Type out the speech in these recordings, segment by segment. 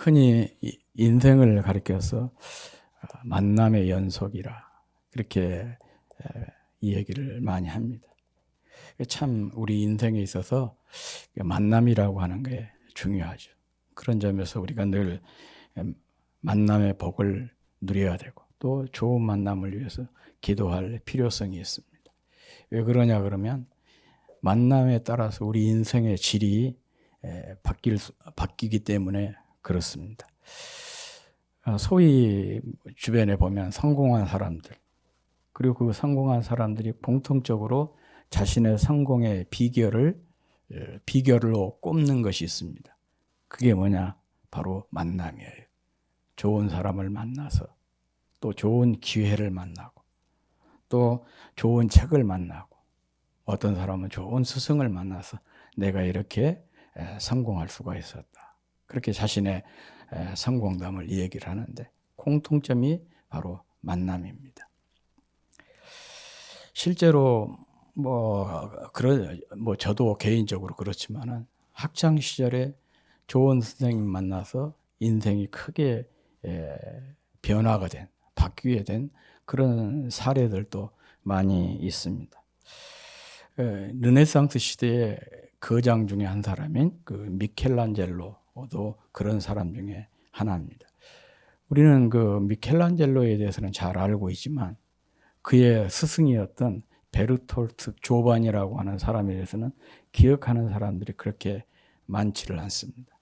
흔히 인생을 가리켜서 만남의 연속이라 그렇게 이 얘기를 많이 합니다. 참 우리 인생에 있어서 만남이라고 하는 게 중요하죠. 그런 점에서 우리가 늘 만남의 복을 누려야 되고 또 좋은 만남을 위해서 기도할 필요성이 있습니다. 왜 그러냐 그러면 만남에 따라서 우리 인생의 질이 바뀌기 때문에 그렇습니다. 소위 주변에 보면 성공한 사람들, 그리고 그 성공한 사람들이 공통적으로 자신의 성공의 비결로 꼽는 것이 있습니다. 그게 뭐냐? 바로 만남이에요. 좋은 사람을 만나서 또 좋은 기회를 만나고 또 좋은 책을 만나고 어떤 사람은 좋은 스승을 만나서 내가 이렇게 성공할 수가 있었다. 그렇게 자신의 성공담을 얘기를 하는데 공통점이 바로 만남입니다. 실제로 저도 개인적으로 그렇지만은 학창 시절에 좋은 선생님 만나서 인생이 크게 변화가 된, 바뀌게 된 그런 사례들도 많이 있습니다. 르네상스 시대의 거장 중에 한 사람인 그 미켈란젤로도 그런 사람 중에 하나입니다. 우리는 그 미켈란젤로에 대해서는 잘 알고 있지만 그의 스승이었던 베르톨트 조반이라고 하는 사람에 대해서는 기억하는 사람들이 그렇게 많지를 않습니다.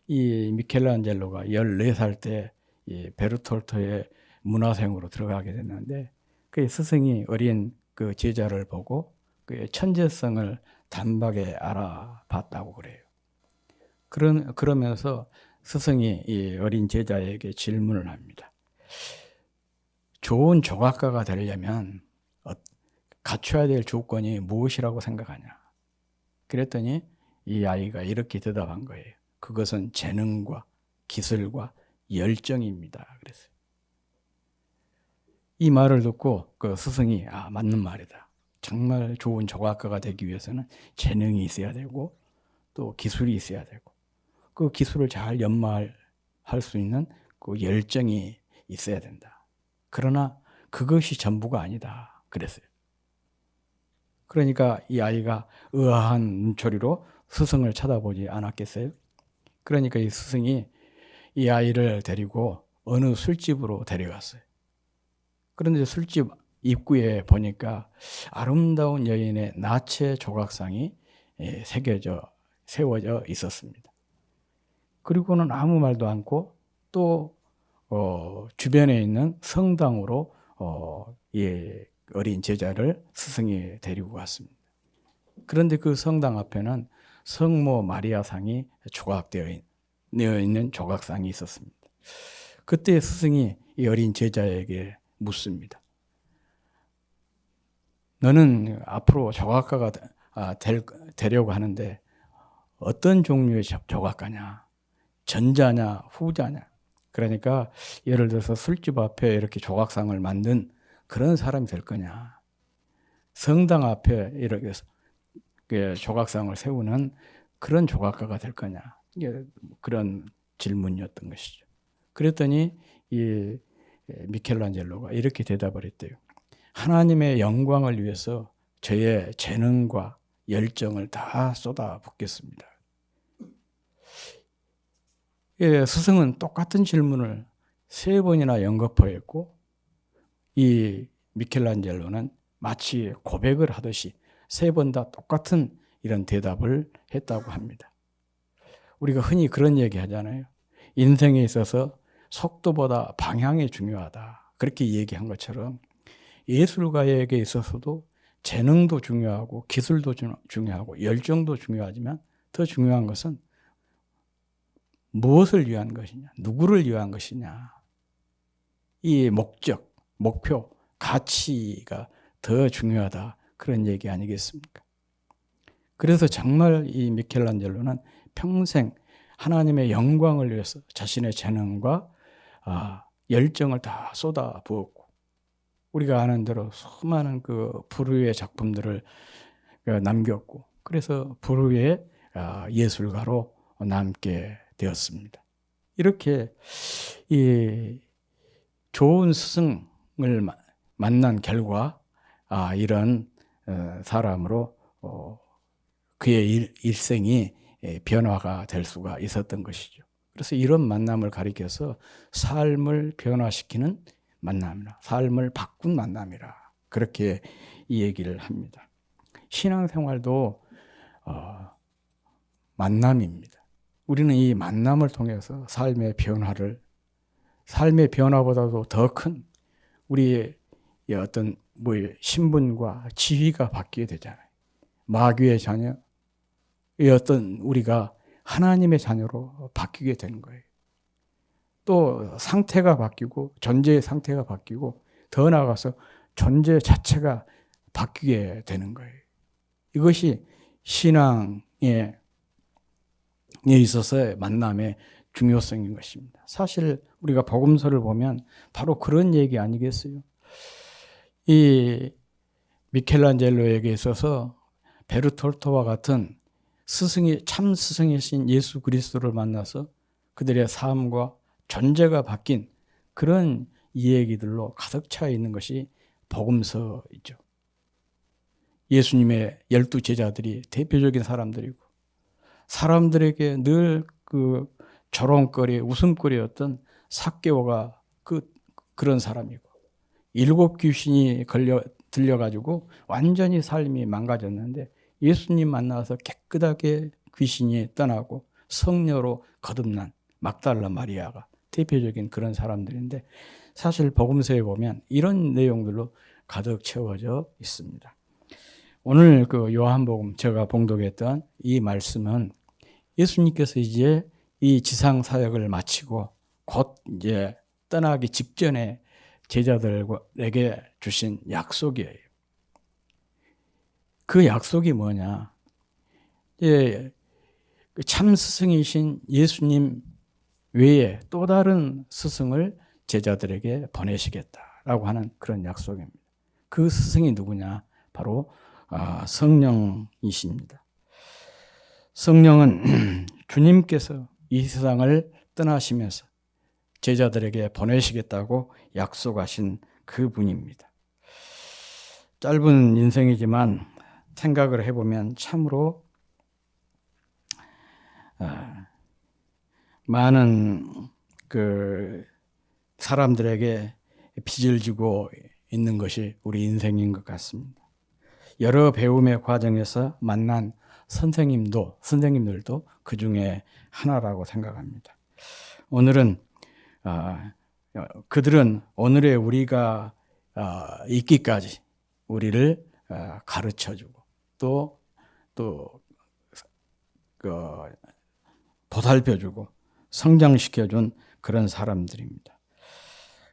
이 미켈란젤로가 14살 때 이 베르톨트의 문화생으로 들어가게 됐는데 그의 스승이 어린 그 제자를 보고 그의 천재성을 단박에 알아봤다고 그래요. 그러면서 스승이 이 어린 제자에게 질문을 합니다. 좋은 조각가가 되려면 갖춰야 될 조건이 무엇이라고 생각하냐? 그랬더니 이 아이가 이렇게 대답한 거예요. 그것은 재능과 기술과 열정입니다. 그랬어요. 이 말을 듣고 그 스승이 맞는 말이다. 정말 좋은 조각가가 되기 위해서는 재능이 있어야 되고 또 기술이 있어야 되고 그 기술을 잘 연마할 수 있는 그 열정이 있어야 된다. 그러나 그것이 전부가 아니다. 그랬어요. 그러니까 이 아이가 의아한 눈초리로 스승을 쳐다보지 않았겠어요? 그러니까 이 스승이 이 아이를 데리고 어느 술집으로 데려갔어요. 그런데 술집 입구에 보니까 아름다운 여인의 나체 조각상이 세워져 있었습니다. 그리고는 아무 말도 않고 또 주변에 있는 성당으로 어린 제자를 스승이 데리고 갔습니다. 그런데 그 성당 앞에는 성모 마리아상이 조각되어 있는 조각상이 있었습니다. 그때 스승이 이 어린 제자에게 묻습니다. 너는 앞으로 조각가가 되려고 하는데 어떤 종류의 조각가냐? 전자냐 후자냐? 그러니까 예를 들어서 술집 앞에 이렇게 조각상을 만든 그런 사람이 될 거냐? 성당 앞에 이렇게 조각상을 세우는 그런 조각가가 될 거냐? 그런 질문이었던 것이죠. 그랬더니 이 미켈란젤로가 이렇게 대답을 했대요. 하나님의 영광을 위해서 저의 재능과 열정을 다 쏟아붓겠습니다. 스승은 똑같은 질문을 3번이나 연거푸했고 이 미켈란젤로는 마치 고백을 하듯이 3번 다 똑같은 이런 대답을 했다고 합니다. 우리가 흔히 그런 얘기 하잖아요. 인생에 있어서 속도보다 방향이 중요하다. 그렇게 얘기한 것처럼 예술가에게 있어서도 재능도 중요하고 기술도 중요하고 열정도 중요하지만 더 중요한 것은 무엇을 위한 것이냐, 누구를 위한 것이냐. 이 목적, 목표, 가치가 더 중요하다. 그런 얘기 아니겠습니까? 그래서 정말 이 미켈란젤로는 평생 하나님의 영광을 위해서 자신의 재능과 열정을 다 쏟아부었고 우리가 아는 대로 수많은 그 불후의 작품들을 남겼고 그래서 불후의 예술가로 남게 되었습니다. 이렇게 이 좋은 스승을 만난 결과 이런 사람으로 그의 일생이 변화가 될 수가 있었던 것이죠. 그래서 이런 만남을 가리켜서 삶을 변화시키는 만남이라, 삶을 바꾼 만남이라, 그렇게 이 얘기를 합니다. 신앙생활도 만남입니다. 우리는 이 만남을 통해서 삶의 변화보다도 더 큰 우리의 어떤 신분과 지위가 바뀌게 되잖아요. 마귀의 자녀, 어떤 우리가 하나님의 자녀로 바뀌게 되는 거예요. 또 상태가 바뀌고, 존재의 상태가 바뀌고, 더 나아가서 존재 자체가 바뀌게 되는 거예요. 이것이 신앙에 있어서의 만남의 중요성인 것입니다. 사실 우리가 복음서를 보면 바로 그런 얘기 아니겠어요? 이 미켈란젤로에게 있어서 베르톨토와 같은 참 스승이신 예수 그리스도를 만나서 그들의 삶과 존재가 바뀐 그런 이야기들로 가득 차 있는 것이 복음서이죠. 예수님의 12 제자들이 대표적인 사람들이고, 사람들에게 늘 그 조롱거리, 웃음거리였던 삭개오가 그런 사람이고, 7 귀신이 들려가지고 완전히 삶이 망가졌는데 예수님 만나서 깨끗하게 귀신이 떠나고 성녀로 거듭난 막달라 마리아가 대표적인 그런 사람들인데, 사실 복음서에 보면 이런 내용들로 가득 채워져 있습니다. 오늘 그 요한복음 제가 봉독했던 이 말씀은 예수님께서 이제 이 지상 사역을 마치고 곧 이제 떠나기 직전에 제자들에게 주신 약속이에요. 그 약속이 뭐냐? 참 스승이신 예수님 외에 또 다른 스승을 제자들에게 보내시겠다라고 하는 그런 약속입니다. 그 스승이 누구냐? 바로 성령이십니다. 성령은 주님께서 이 세상을 떠나시면서 제자들에게 보내시겠다고 약속하신 그 분입니다. 짧은 인생이지만 생각을 해보면 참으로 많은 그 사람들에게 빚을 지고 있는 것이 우리 인생인 것 같습니다. 여러 배움의 과정에서 만난 선생님들도 그 중에 하나라고 생각합니다. 오늘은 그들은 오늘의 우리가 있기까지 우리를 가르쳐주고 또 보살펴주고 성장시켜준 그런 사람들입니다.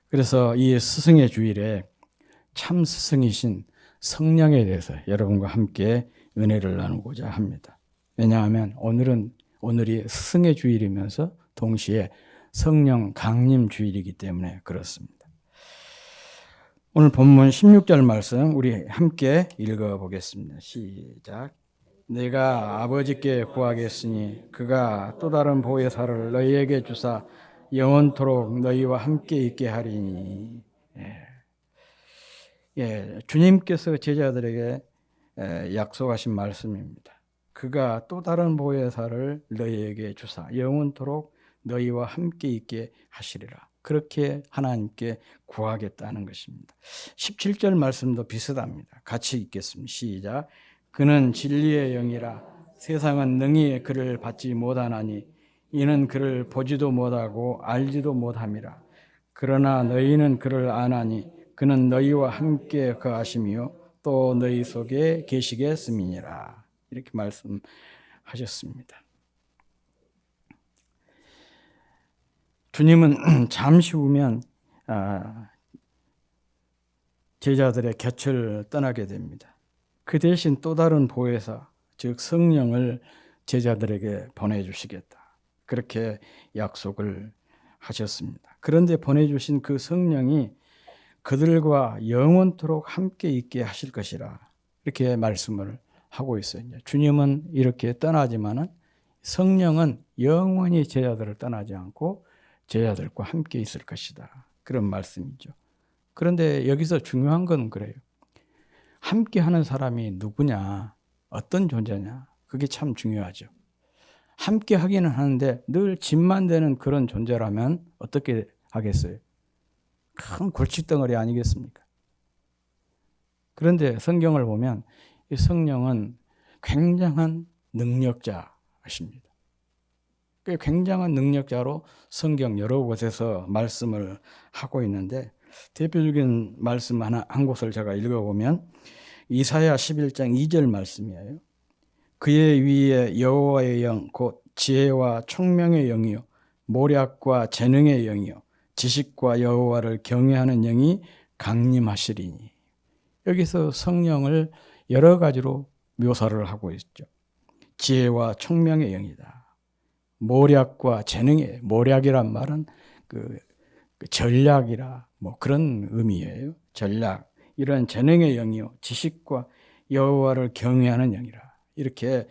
그래서 이 스승의 주일에 참 스승이신 성령에 대해서 여러분과 함께 은혜를 나누고자 합니다. 왜냐하면 오늘이 스승의 주일이면서 동시에 성령 강림 주일이기 때문에 그렇습니다. 오늘 본문 16절 말씀 우리 함께 읽어보겠습니다. 시작. 내가 아버지께 구하겠으니 그가 또 다른 보혜사를 너희에게 주사 영원토록 너희와 함께 있게 하리니. 주님께서 제자들에게 약속하신 말씀입니다. 그가 또 다른 보혜사를 너희에게 주사 영원토록 너희와 함께 있게 하시리라. 그렇게 하나님께 구하겠다는 것입니다. 17절 말씀도 비슷합니다. 같이 읽겠습니다. 시작. 그는 진리의 영이라 세상은 능히 그를 받지 못하나니 이는 그를 보지도 못하고 알지도 못함이라. 그러나 너희는 그를 아나니 그는 너희와 함께 거하시며 또 너희 속에 계시겠음이니라. 이렇게 말씀하셨습니다. 주님은 잠시 후면 제자들의 곁을 떠나게 됩니다. 그 대신 또 다른 보혜사, 즉 성령을 제자들에게 보내주시겠다. 그렇게 약속을 하셨습니다. 그런데 보내주신 그 성령이 그들과 영원토록 함께 있게 하실 것이라. 이렇게 말씀을 하고 있어요. 주님은 이렇게 떠나지만은 성령은 영원히 제자들을 떠나지 않고 제자들과 함께 있을 것이다. 그런 말씀이죠. 그런데 여기서 중요한 건 그래요. 함께 하는 사람이 누구냐, 어떤 존재냐, 그게 참 중요하죠. 함께 하기는 하는데 늘 짐만 되는 그런 존재라면 어떻게 하겠어요? 큰 골칫덩어리 아니겠습니까? 그런데 성경을 보면 이 성령은 굉장한 능력자이십니다. 굉장한 능력자로 성경 여러 곳에서 말씀을 하고 있는데 대표적인 말씀 한 곳을 제가 읽어보면 이사야 11장 2절 말씀이에요. 그의 위에 여호와의 영 곧 지혜와 총명의 영이요 모략과 재능의 영이요 지식과 여호와를 경외하는 영이 강림하시리니. 여기서 성령을 여러 가지로 묘사를 하고 있죠. 지혜와 총명의 영이다. 모략과 재능의, 모략이란 말은 그 전략이라 뭐 그런 의미예요. 전략, 이런 재능의 영이요 지식과 여호와를 경외하는 영이라, 이렇게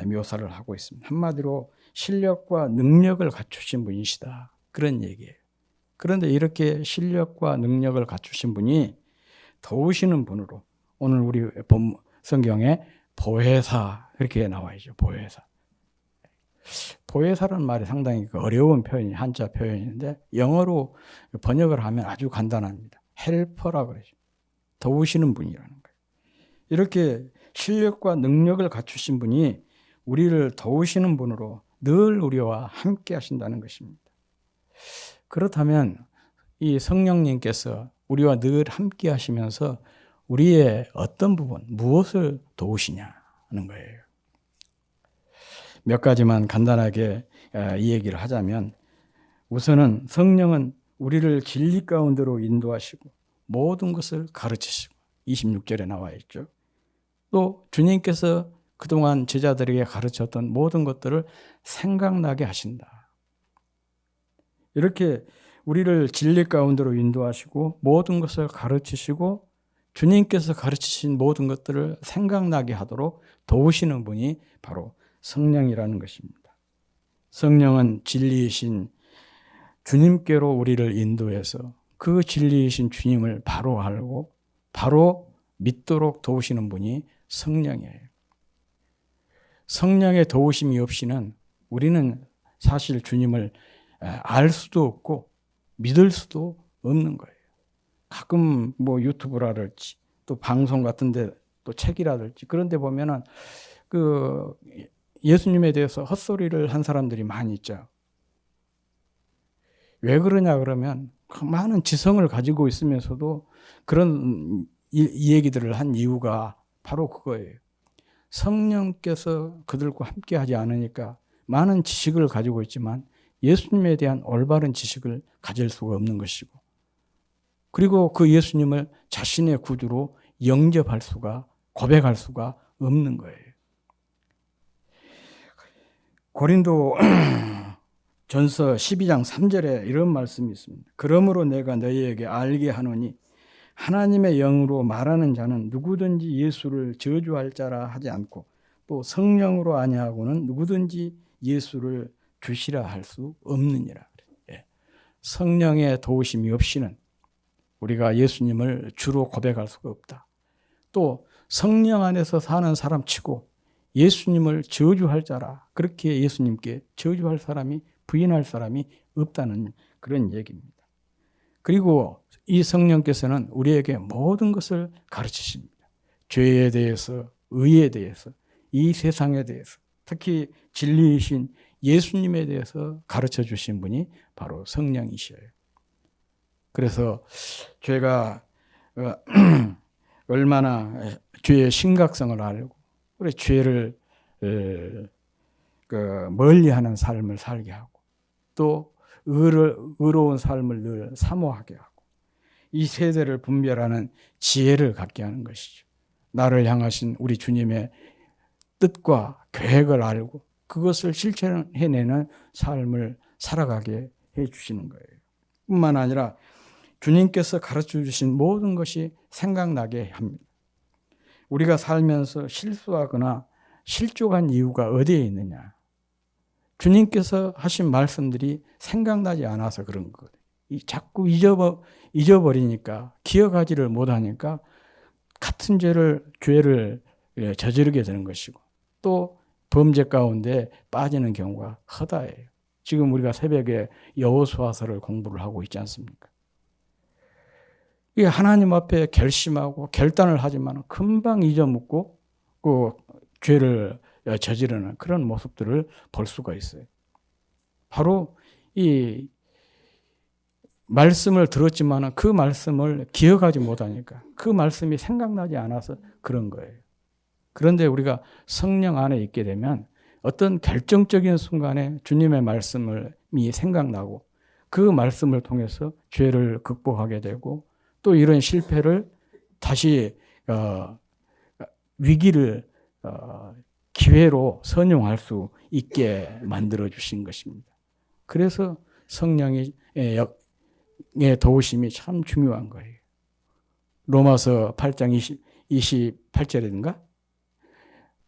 묘사를 하고 있습니다. 한마디로 실력과 능력을 갖추신 분이시다, 그런 얘기예요. 그런데 이렇게 실력과 능력을 갖추신 분이 도우시는 분으로, 오늘 우리 성경에 보혜사 이렇게 나와 있죠. 보혜사. 보혜사라는 말이 상당히 어려운 표현이 한자 표현인데 영어로 번역을 하면 아주 간단합니다. 헬퍼라고 그러죠. 도우시는 분이라는 거예요. 이렇게 실력과 능력을 갖추신 분이 우리를 도우시는 분으로 늘 우리와 함께 하신다는 것입니다. 그렇다면 이 성령님께서 우리와 늘 함께 하시면서 우리의 어떤 부분, 무엇을 도우시냐는 거예요. 몇 가지만 간단하게 이 얘기를 하자면, 우선은 성령은 우리를 진리 가운데로 인도하시고 모든 것을 가르치시고, 26절에 나와 있죠. 또 주님께서 그동안 제자들에게 가르쳤던 모든 것들을 생각나게 하신다. 이렇게 우리를 진리 가운데로 인도하시고 모든 것을 가르치시고 주님께서 가르치신 모든 것들을 생각나게 하도록 도우시는 분이 바로 성령이라는 것입니다. 성령은 진리이신 주님께로 우리를 인도해서 그 진리이신 주님을 바로 알고 바로 믿도록 도우시는 분이 성령이에요. 성령의 도우심이 없이는 우리는 사실 주님을 알 수도 없고 믿을 수도 없는 거예요. 가끔 뭐 유튜브라든지 또 방송 같은데 또 책이라든지 그런 데 보면은 그 예수님에 대해서 헛소리를 한 사람들이 많이 있죠. 왜 그러냐 그러면 그 많은 지성을 가지고 있으면서도 그런 이 얘기들을 한 이유가 바로 그거예요. 성령께서 그들과 함께 하지 않으니까 많은 지식을 가지고 있지만 예수님에 대한 올바른 지식을 가질 수가 없는 것이고, 그리고 그 예수님을 자신의 구주로 영접할 수가, 고백할 수가 없는 거예요. 고린도 전서 12장 3절에 이런 말씀이 있습니다. 그러므로 내가 너희에게 알게 하노니 하나님의 영으로 말하는 자는 누구든지 예수를 저주할 자라 하지 않고 또 성령으로 아니하고는 누구든지 예수를 주시라 할 수 없느니라. 성령의 도우심이 없이는 우리가 예수님을 주로 고백할 수가 없다. 또 성령 안에서 사는 사람 치고 예수님을 저주할 자라, 그렇게 예수님께 저주할 사람이, 부인할 사람이 없다는 그런 얘기입니다. 그리고 이 성령께서는 우리에게 모든 것을 가르치십니다. 죄에 대해서, 의에 대해서, 이 세상에 대해서, 특히 진리이신 예수님에 대해서 가르쳐 주신 분이 바로 성령이셔요. 그래서 죄가 얼마나 죄의 심각성을 알고, 그래 죄를 멀리하는 삶을 살게 하고, 또 의로운 삶을 늘 사모하게 하고, 이 세대를 분별하는 지혜를 갖게 하는 것이죠. 나를 향하신 우리 주님의 뜻과 계획을 알고 그것을 실천해내는 삶을 살아가게 해주시는 거예요. 뿐만 아니라 주님께서 가르쳐 주신 모든 것이 생각나게 합니다. 우리가 살면서 실수하거나 실족한 이유가 어디에 있느냐? 주님께서 하신 말씀들이 생각나지 않아서 그런 거예요. 자꾸 잊어버리니까, 기억하지를 못하니까 같은 죄를 저지르게 되는 것이고, 또 범죄 가운데 빠지는 경우가 허다해요. 지금 우리가 새벽에 여호수아서를 공부를 하고 있지 않습니까? 이게 하나님 앞에 결심하고 결단을 하지만 금방 잊어먹고 그 죄를 저지르는 그런 모습들을 볼 수가 있어요. 바로 이 말씀을 들었지만 그 말씀을 기억하지 못하니까, 그 말씀이 생각나지 않아서 그런 거예요. 그런데 우리가 성령 안에 있게 되면 어떤 결정적인 순간에 주님의 말씀이 생각나고 그 말씀을 통해서 죄를 극복하게 되고, 또 이런 실패를 다시 위기를 기회로 선용할 수 있게 만들어 주신 것입니다. 그래서 성령의 도우심이 참 중요한 거예요. 로마서 8장 28절인가?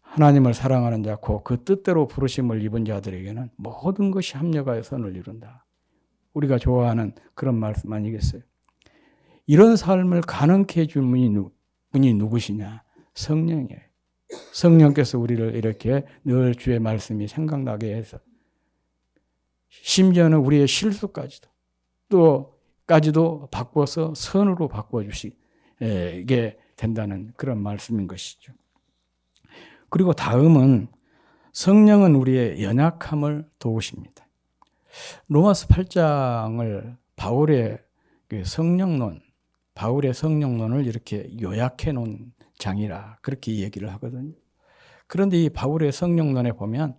하나님을 사랑하는 자 곧 그 뜻대로 부르심을 입은 자들에게는 모든 것이 합력하여 선을 이룬다. 우리가 좋아하는 그런 말씀 아니겠어요? 이런 삶을 가능케 해줄 분이 누구시냐? 성령이에요. 성령께서 우리를 이렇게 늘 주의 말씀이 생각나게 해서, 심지어는 우리의 실수까지도 바꿔서 선으로 바꿔주시게 된다는 그런 말씀인 것이죠. 그리고 다음은 성령은 우리의 연약함을 도우십니다. 로마서 8장을 바울의 성령론을 이렇게 요약해 놓은 장이라 그렇게 얘기를 하거든요. 그런데 이 바울의 성령론에 보면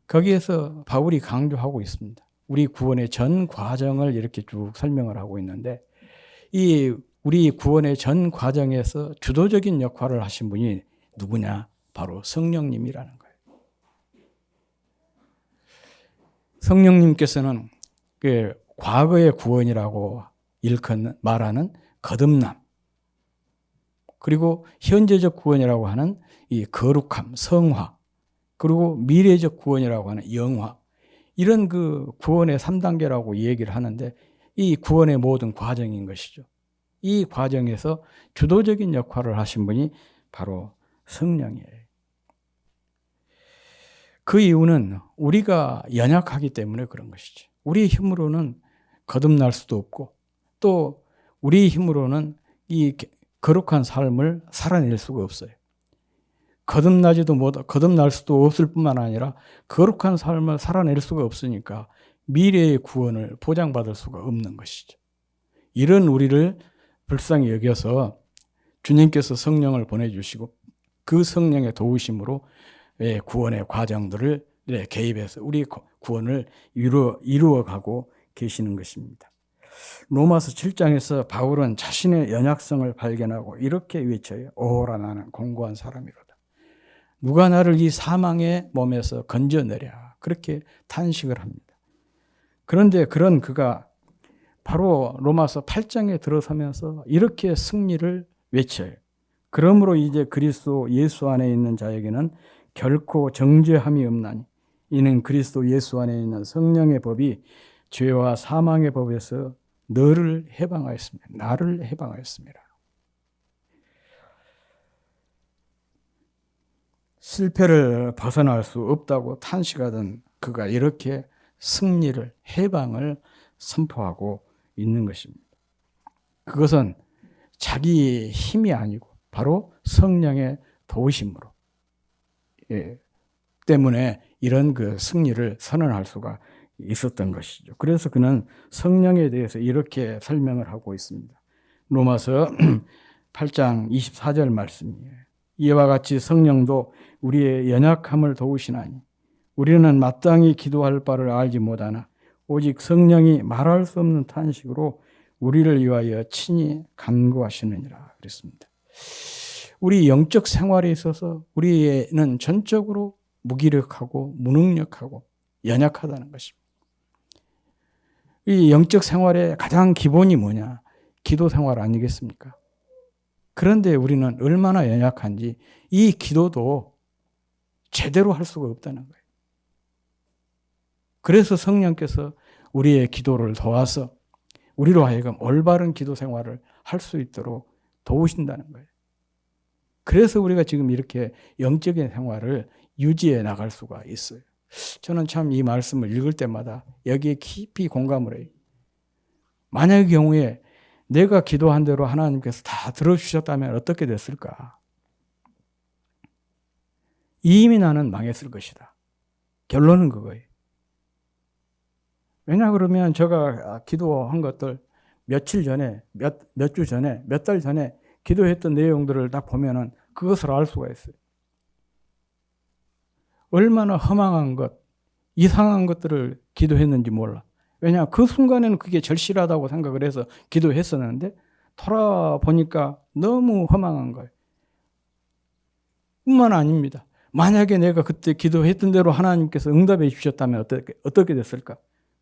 거기에서 바울이 강조하고 있습니다. 우리 구원의 전 과정을 이렇게 쭉 설명을 하고 있는데, 이 우리 구원의 전 과정에서 주도적인 역할을 하신 분이 누구냐? 바로 성령님이라는 거예요. 성령님께서는 그 과거의 구원이라고 말하는 거듭남, 그리고 현재적 구원이라고 하는 이 거룩함, 성화, 그리고 미래적 구원이라고 하는 영화, 이런 그 구원의 3단계라고 얘기를 하는데, 이 구원의 모든 과정인 것이죠. 이 과정에서 주도적인 역할을 하신 분이 바로 성령이에요. 그 이유는 우리가 연약하기 때문에 그런 것이죠. 우리 힘으로는 거듭날 수도 없고, 또 우리 힘으로는 이 거룩한 삶을 살아낼 수가 없어요. 거듭날 수도 없을 뿐만 아니라 거룩한 삶을 살아낼 수가 없으니까 미래의 구원을 보장받을 수가 없는 것이죠. 이런 우리를 불쌍히 여겨서 주님께서 성령을 보내주시고, 그 성령의 도우심으로 구원의 과정들을 개입해서 우리 구원을 이루어가고 계시는 것입니다. 로마서 7장에서 바울은 자신의 연약성을 발견하고 이렇게 외쳐요. 오라 나는 공고한 사람이로다. 누가 나를 이 사망의 몸에서 건져내랴. 그렇게 탄식을 합니다. 그런데 그런 그가 바로 로마서 8장에 들어서면서 이렇게 승리를 외쳐요. 그러므로 이제 그리스도 예수 안에 있는 자에게는 결코 정죄함이 없나니, 이는 그리스도 예수 안에 있는 성령의 법이 죄와 사망의 법에서 나를 해방하였습니다. 실패를 벗어날 수 없다고 탄식하던 그가 이렇게 승리를, 해방을 선포하고 있는 것입니다. 그것은 자기 힘이 아니고 바로 성령의 도우심으로 때문에 이런 그 승리를 선언할 수가 있었던 것이죠. 그래서 그는 성령에 대해서 이렇게 설명을 하고 있습니다. 로마서 8장 24절 말씀이에요. 이와 같이 성령도 우리의 연약함을 도우시나니 우리는 마땅히 기도할 바를 알지 못하나 오직 성령이 말할 수 없는 탄식으로 우리를 위하여 친히 간구하시느니라 그랬습니다. 우리 영적 생활에 있어서 우리는 전적으로 무기력하고 무능력하고 연약하다는 것입니다. 이 영적 생활의 가장 기본이 뭐냐? 기도 생활 아니겠습니까? 그런데 우리는 얼마나 연약한지 이 기도도 제대로 할 수가 없다는 거예요. 그래서 성령께서 우리의 기도를 도와서 우리로 하여금 올바른 기도 생활을 할 수 있도록 도우신다는 거예요. 그래서 우리가 지금 이렇게 영적인 생활을 유지해 나갈 수가 있어요. 저는 참 이 말씀을 읽을 때마다 여기에 깊이 공감을 해요. 만약의 경우에 내가 기도한 대로 하나님께서 다 들어주셨다면 어떻게 됐을까? 이미 나는 망했을 것이다. 결론은 그거예요. 왜냐 그러면 제가 기도한 것들 며칠 전에, 몇 주 전에, 몇 달 전에 기도했던 내용들을 딱 보면은 그것을 알 수가 있어요. 얼마나 허망한 것, 이상한 것들을 기도했는지 몰라. 왜냐 그 순간에는 그게 절실하다고 생각을 해서 기도했었는데 돌아보니까 너무 허망한 거예요. 뿐만 아닙니다. 만약에 내가 그때 기도했던 대로 하나님께서 응답해 주셨다면 어떻게 됐을까?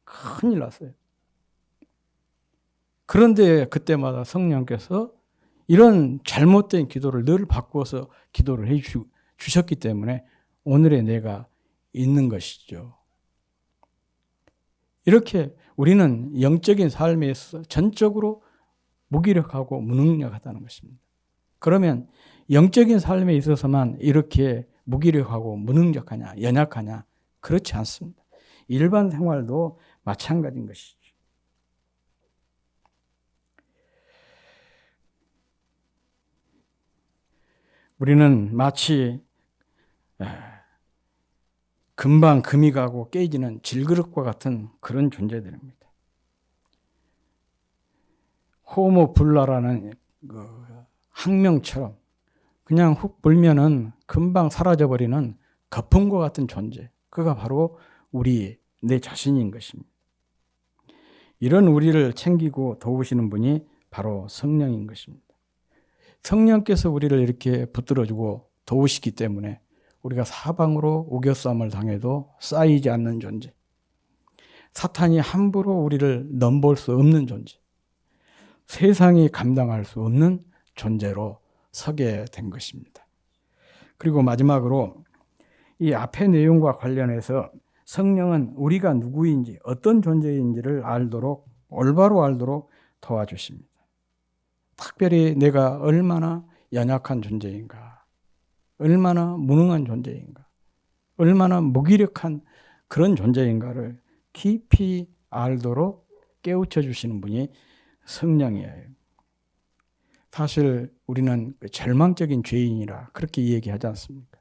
큰일 났어요. 그런데 그때마다 성령께서 이런 잘못된 기도를 늘 바꾸어서 기도를 해 주셨기 때문에 오늘의 내가 있는 것이죠. 이렇게 우리는 영적인 삶에 있어서 전적으로 무기력하고 무능력하다는 것입니다. 그러면 영적인 삶에 있어서만 이렇게 무기력하고 무능력하냐, 연약하냐? 그렇지 않습니다. 일반 생활도 마찬가지인 것이죠. 우리는 마치 금방 금이 가고 깨지는 질그릇과 같은 그런 존재들입니다. 호모 불라라는 그 학명처럼 그냥 훅 불면은 금방 사라져버리는 거품과 같은 존재. 그가 바로 내 자신인 것입니다. 이런 우리를 챙기고 도우시는 분이 바로 성령인 것입니다. 성령께서 우리를 이렇게 붙들어주고 도우시기 때문에 우리가 사방으로 우겨싸움을 당해도 쌓이지 않는 존재. 사탄이 함부로 우리를 넘볼 수 없는 존재. 세상이 감당할 수 없는 존재로 서게 된 것입니다. 그리고 마지막으로 이 앞의 내용과 관련해서 성령은 우리가 누구인지 어떤 존재인지를 올바로 알도록 도와주십니다. 특별히 내가 얼마나 연약한 존재인가, 얼마나 무능한 존재인가, 얼마나 무기력한 그런 존재인가를 깊이 알도록 깨우쳐 주시는 분이 성령이에요. 사실 우리는 절망적인 죄인이라 그렇게 얘기하지 않습니까?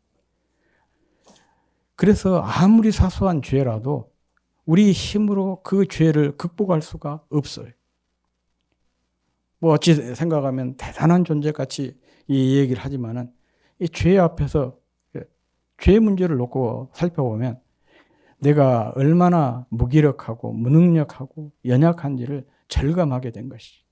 그래서 아무리 사소한 죄라도 우리 힘으로 그 죄를 극복할 수가 없어요. 뭐 어찌 생각하면 대단한 존재같이 이 얘기를 하지만은 이 죄 앞에서 죄 문제를 놓고 살펴보면 내가 얼마나 무기력하고 무능력하고 연약한지를 절감하게 된 것이죠.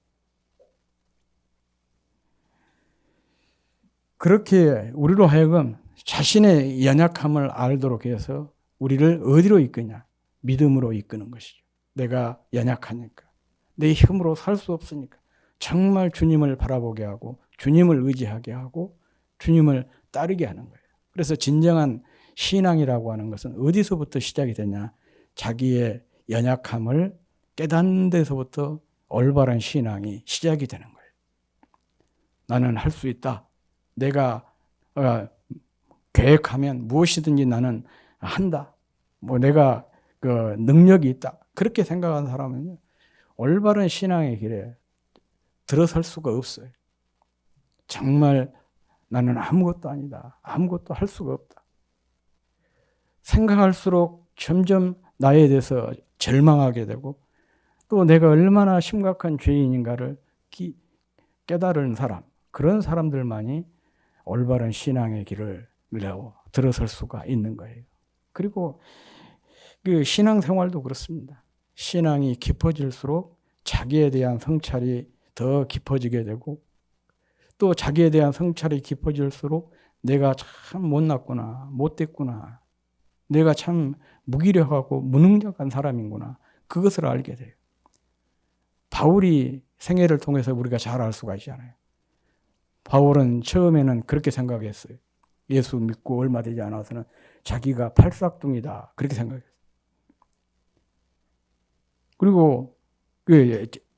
그렇게 우리로 하여금 자신의 연약함을 알도록 해서 우리를 어디로 이끄냐? 믿음으로 이끄는 것이죠. 내가 연약하니까. 내 힘으로 살 수 없으니까. 정말 주님을 바라보게 하고 주님을 의지하게 하고 주님을 따르게 하는 거예요. 그래서 진정한 신앙이라고 하는 것은 어디서부터 시작이 되냐? 자기의 연약함을 깨닫는 데서부터 올바른 신앙이 시작이 되는 거예요. 나는 할 수 있다. 내가 계획하면 무엇이든지 나는 한다. 내가 그 능력이 있다. 그렇게 생각하는 사람은 올바른 신앙의 길에 들어설 수가 없어요. 정말 나는 아무것도 아니다. 아무것도 할 수가 없다. 생각할수록 점점 나에 대해서 절망하게 되고 또 내가 얼마나 심각한 죄인인가를 깨달은 사람, 그런 사람들만이 올바른 신앙의 길을 들어설 수가 있는 거예요. 그리고 그 신앙생활도 그렇습니다. 신앙이 깊어질수록 자기에 대한 성찰이 더 깊어지게 되고 또 자기에 대한 성찰이 깊어질수록 내가 참 못났구나, 못됐구나, 내가 참 무기력하고 무능력한 사람이구나, 그것을 알게 돼요. 바울이 생애를 통해서 우리가 잘 알 수가 있잖아요. 바울은 처음에는 그렇게 생각했어요. 예수 믿고 얼마 되지 않아서는 자기가 팔싹둥이다, 그렇게 생각했어요. 그리고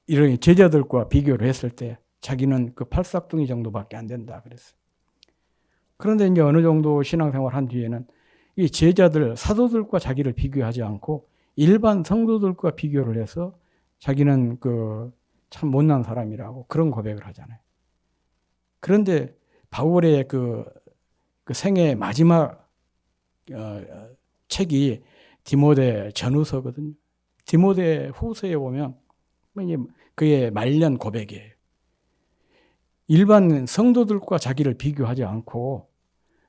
이런 제자들과 비교를 했을 때 자기는 그 팔싹둥이 정도밖에 안 된다 그랬어요. 그런데 이제 어느 정도 신앙생활 한 뒤에는 이 제자들, 사도들과 자기를 비교하지 않고 일반 성도들과 비교를 해서 자기는 그 참 못난 사람이라고 그런 고백을 하잖아요. 그런데 바울의 그 생애 마지막 책이 디모데 전후서거든요. 디모데 후서에 보면 그의 말년 고백이에요. 일반 성도들과 자기를 비교하지 않고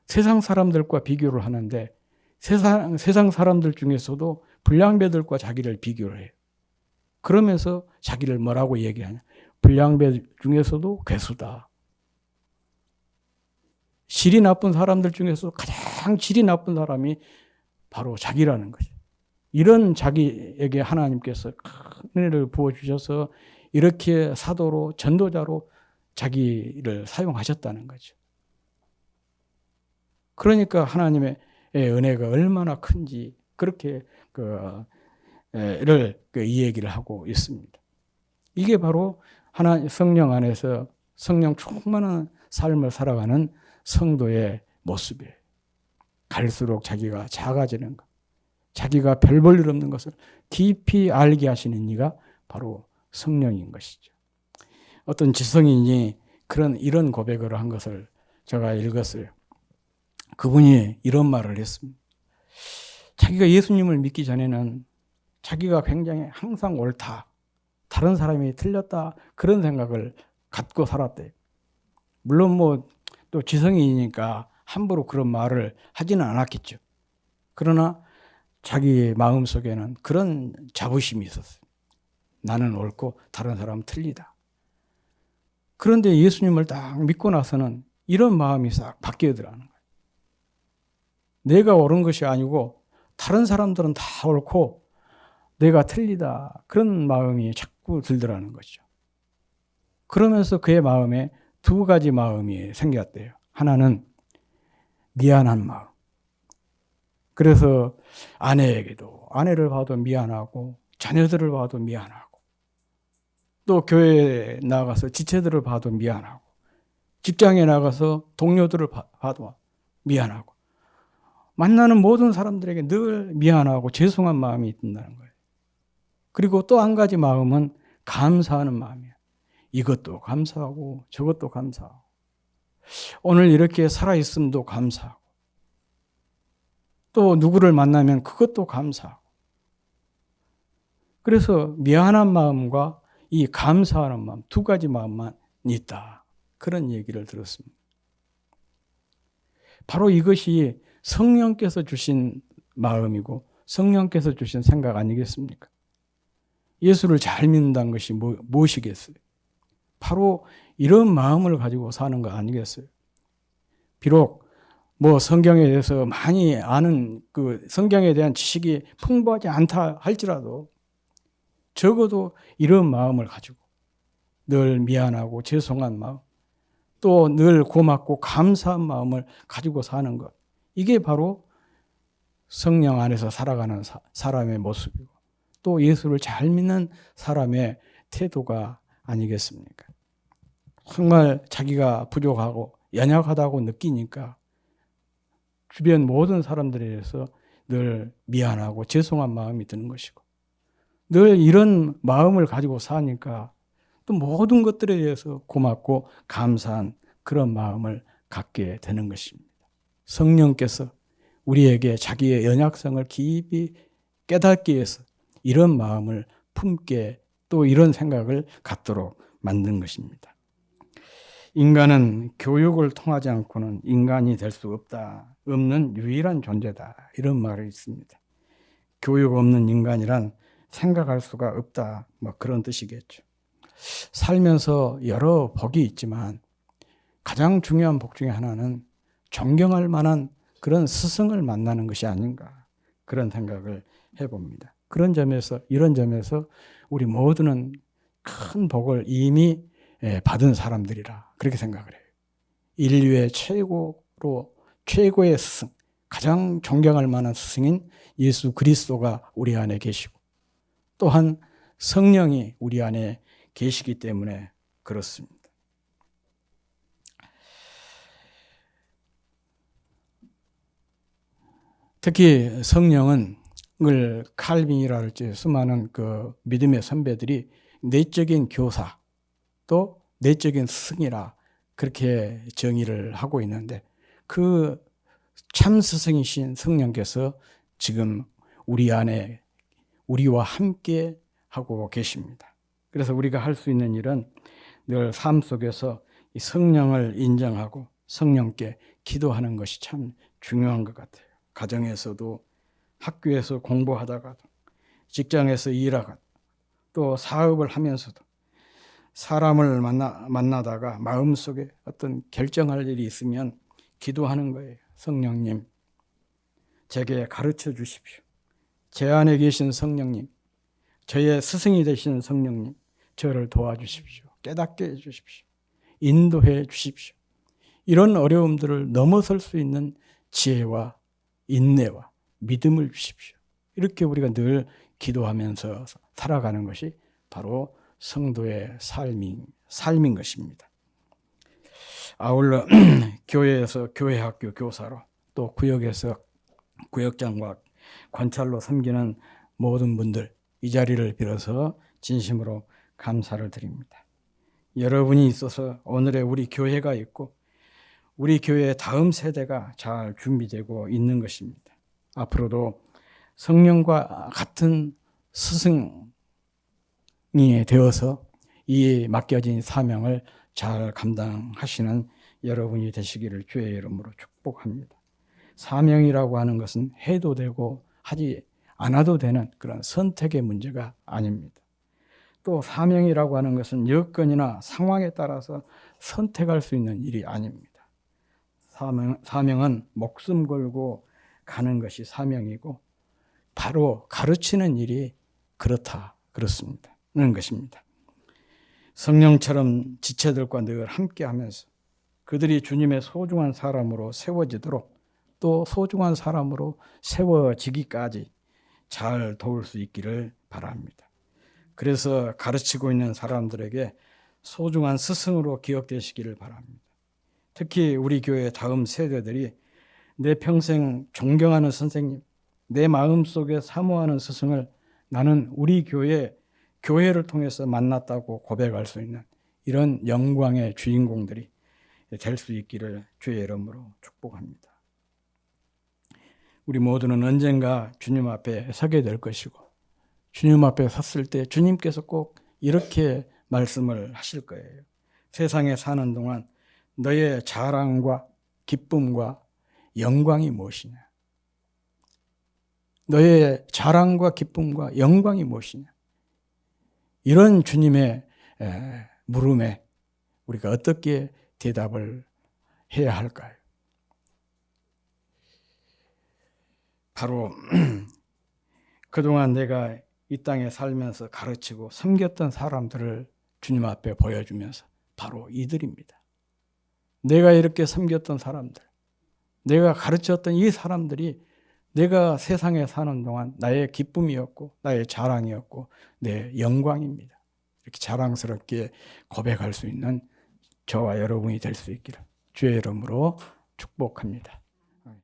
세상 사람들과 비교를 하는데 세상 사람들 중에서도 불량배들과 자기를 비교를 해요. 그러면서 자기를 뭐라고 얘기하냐. 불량배 중에서도 괴수다. 질이 나쁜 사람들 중에서 가장 질이 나쁜 사람이 바로 자기라는 거죠. 이런 자기에게 하나님께서 큰 은혜를 부어주셔서 이렇게 사도로 전도자로 자기를 사용하셨다는 거죠. 그러니까 하나님의 은혜가 얼마나 큰지 그렇게 이 얘기를 하고 있습니다. 이게 바로 성령 안에서 성령 충만한 삶을 살아가는 성도의 모습이에요. 갈수록 자기가 작아지는 것, 자기가 별 볼 일 없는 것을 깊이 알게 하시는 이가 바로 성령인 것이죠. 어떤 지성인이 이런 고백을 한 것을 제가 읽었어요. 그분이 이런 말을 했습니다. 자기가 예수님을 믿기 전에는 자기가 굉장히 항상 옳다, 다른 사람이 틀렸다 그런 생각을 갖고 살았대요. 물론 또 지성인이니까 함부로 그런 말을 하지는 않았겠죠. 그러나 자기 마음속에는 그런 자부심이 있었어요. 나는 옳고 다른 사람은 틀리다. 그런데 예수님을 딱 믿고 나서는 이런 마음이 싹 바뀌더라는 거예요. 내가 옳은 것이 아니고 다른 사람들은 다 옳고 내가 틀리다. 그런 마음이 자꾸 들더라는 거죠. 그러면서 그의 마음에 두 가지 마음이 생겼대요. 하나는 미안한 마음. 그래서 아내를 봐도 미안하고 자녀들을 봐도 미안하고 또 교회에 나가서 지체들을 봐도 미안하고 직장에 나가서 동료들을 봐도 미안하고 만나는 모든 사람들에게 늘 미안하고 죄송한 마음이 든다는 거예요. 그리고 또 한 가지 마음은 감사하는 마음이에요. 이것도 감사하고 저것도 감사하고 오늘 이렇게 살아있음도 감사하고 또 누구를 만나면 그것도 감사하고 그래서 미안한 마음과 이 감사하는 마음 두 가지 마음만 있다. 그런 얘기를 들었습니다. 바로 이것이 성령께서 주신 마음이고 성령께서 주신 생각 아니겠습니까? 예수를 잘 믿는다는 것이 무엇이겠어요? 바로 이런 마음을 가지고 사는 거 아니겠어요? 비록 성경에 대해서 많이 아는 성경에 대한 지식이 풍부하지 않다 할지라도 적어도 이런 마음을 가지고 늘 미안하고 죄송한 마음 또 늘 고맙고 감사한 마음을 가지고 사는 것 이게 바로 성령 안에서 살아가는 사람의 모습이고 또 예수를 잘 믿는 사람의 태도가 아니겠습니까? 정말 자기가 부족하고 연약하다고 느끼니까 주변 모든 사람들에 대해서 늘 미안하고 죄송한 마음이 드는 것이고 늘 이런 마음을 가지고 사니까 또 모든 것들에 대해서 고맙고 감사한 그런 마음을 갖게 되는 것입니다. 성령께서 우리에게 자기의 연약성을 깊이 깨닫기 위해서 이런 마음을 품게 또 이런 생각을 갖도록 만든 것입니다. 인간은 교육을 통하지 않고는 인간이 될 수 없는 유일한 존재다. 이런 말이 있습니다. 교육 없는 인간이란 생각할 수가 없다. 그런 뜻이겠죠. 살면서 여러 복이 있지만 가장 중요한 복 중에 하나는 존경할 만한 그런 스승을 만나는 것이 아닌가. 그런 생각을 해봅니다. 이런 점에서 우리 모두는 큰 복을 이미 받은 사람들이라 그렇게 생각을 해요. 인류의 최고의 스승, 가장 존경할 만한 스승인 예수 그리스도가 우리 안에 계시고 또한 성령이 우리 안에 계시기 때문에 그렇습니다. 특히 성령은 칼빈이라 할지 수많은 그 믿음의 선배들이 내적인 교사 또 내적인 스승이라 그렇게 정의를 하고 있는데, 그 참 스승이신 성령께서 지금 우리 안에 우리와 함께 하고 계십니다. 그래서 우리가 할 수 있는 일은 늘 삶 속에서 이 성령을 인정하고 성령께 기도하는 것이 참 중요한 것 같아요. 가정에서도, 학교에서 공부하다가도, 직장에서 일하다가, 또 사업을 하면서도, 사람을 만나다가 마음속에 어떤 결정할 일이 있으면 기도하는 거예요. 성령님, 제게 가르쳐 주십시오. 제 안에 계신 성령님, 저의 스승이 되신 성령님, 저를 도와주십시오. 깨닫게 해주십시오. 인도해 주십시오. 이런 어려움들을 넘어설 수 있는 지혜와 인내와 믿음을 주십시오. 이렇게 우리가 늘 기도하면서 살아가는 것이 바로 성도의 삶인 것입니다. 아울러 교회에서 교회학교 교사로, 또 구역에서 구역장과 관찰로 섬기는 모든 분들, 이 자리를 빌어서 진심으로 감사를 드립니다. 여러분이 있어서 오늘의 우리 교회가 있고 우리 교회의 다음 세대가 잘 준비되고 있는 것입니다. 앞으로도 성령과 같은 스승이 되어서 이 맡겨진 사명을 잘 감당하시는 여러분이 되시기를 주의 이름으로 축복합니다. 사명이라고 하는 것은 해도 되고 하지 않아도 되는 그런 선택의 문제가 아닙니다. 또 사명이라고 하는 것은 여건이나 상황에 따라서 선택할 수 있는 일이 아닙니다. 사명은 목숨 걸고 가는 것이 사명이고, 바로 가르치는 일이 그렇습니다는 것입니다. 성령처럼 지체들과 늘 함께하면서 그들이 주님의 소중한 사람으로 세워지도록, 또 소중한 사람으로 세워지기까지 잘 도울 수 있기를 바랍니다. 그래서 가르치고 있는 사람들에게 소중한 스승으로 기억되시기를 바랍니다. 특히 우리 교회 다음 세대들이 내 평생 존경하는 선생님, 내 마음속에 사모하는 스승을 나는 우리 교회를 통해서 만났다고 고백할 수 있는 이런 영광의 주인공들이 될 수 있기를 주의 이름으로 축복합니다. 우리 모두는 언젠가 주님 앞에 서게 될 것이고, 주님 앞에 섰을 때 주님께서 꼭 이렇게 말씀을 하실 거예요. 세상에 사는 동안 너의 자랑과 기쁨과 영광이 무엇이냐? 너의 자랑과 기쁨과 영광이 무엇이냐? 이런 주님의 물음에 우리가 어떻게 대답을 해야 할까요? 바로 그동안 내가 이 땅에 살면서 가르치고 섬겼던 사람들을 주님 앞에 보여주면서 바로 이들입니다. 내가 이렇게 섬겼던 사람들, 내가 가르쳤던 이 사람들이 내가 세상에 사는 동안 나의 기쁨이었고 나의 자랑이었고 내 영광입니다. 이렇게 자랑스럽게 고백할 수 있는 저와 여러분이 될 수 있기를 주의 이름으로 축복합니다.